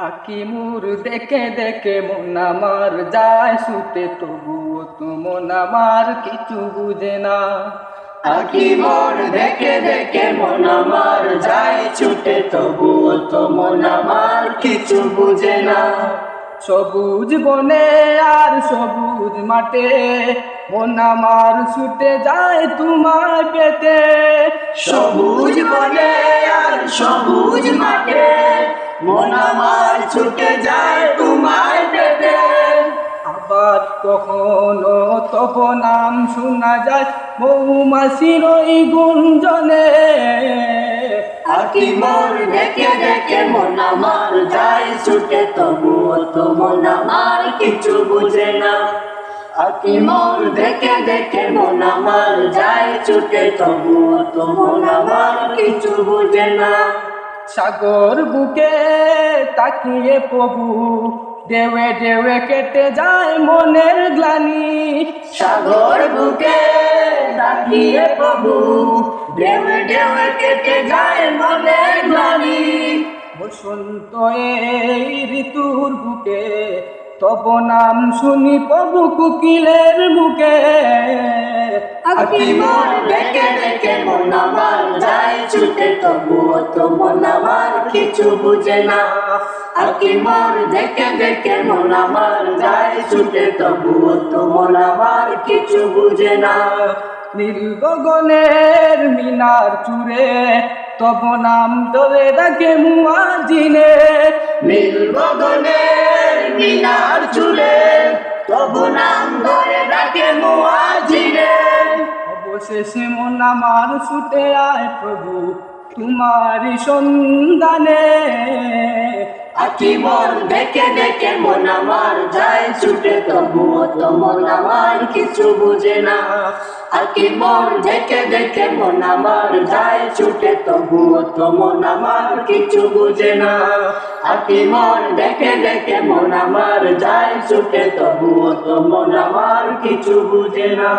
আকিমুর দেখে দেখে মন আমার যায় ছুটে, তবুও তো মন আমার কিছু বুঝে না। আকি মোর দেখে দেখে মন আমার যায় ছুটে, তবুও তো মন আমার কিছু বুঝে না। সবুজ বনে আর সবুজ মাঠে মন আমার ছুটে যায় তোমায় পেতে। সবুজ বনে আর সবুজ মাঠে মন আমার ছুটে যায় তোমায় পেতে। আবার কখনো তব নাম শোনা যায় মৌমাছির ওই গুঞ্জনে। আকি মোর দেখে দেখে মন আমার যায় ছুটে, তবুও তো মন আমার কিছু বুঝে না। আকি মোর দেখে দেখে মন আমার যায় ছুটে, তবুও তো মন আমার কিছু বুঝে না। সাগর বুকে তাকিয়ে প্রভু দেওয়ে দেওয়ে কেটে যায় মনের গ্লানি। সাগর বুকে তাকিয়ে প্রভু ঢেউয়ে ঢেউয়ে কেটে যায় মনের গ্লানি। বসন্ত এই ঋতুর বুকে তব নাম শুনি প্রভু কুকিলের বুকে। আকি মোর দেখে দেখে মন আমার যায় ছুটে, তবুও তো মন আমার কিছু বুঝে না। আকি মোর দেখে দেখে মন আমার যায় ছুটে, তবুও তো মন আমার কিছু বুঝে না। নীল গগনের মিনার চুড়ে তব নাম ধরে ডাকে মুয়াজিনে। নীল গগনের মিনার চুলে তবু নাম ধরে ডাকে মুয়াজ্জিনে। অবশেষে মন আমার ছুটে আয় প্রভু তোমারি সন্ধানে। আকি মোর দেখে দেখে মন আমার যায় ছুটে, তবুও তো মন আমার কিছু বুঝে না। আকি মোর দেখে দেখে মন আমার যায় ছুটে, তবুও তো মন আমার কিছু বুঝে না। আকি মোর দেখে দেখে মন আমার যায় ছুটে, তবুও তো মন আমার কিছু বুঝে না।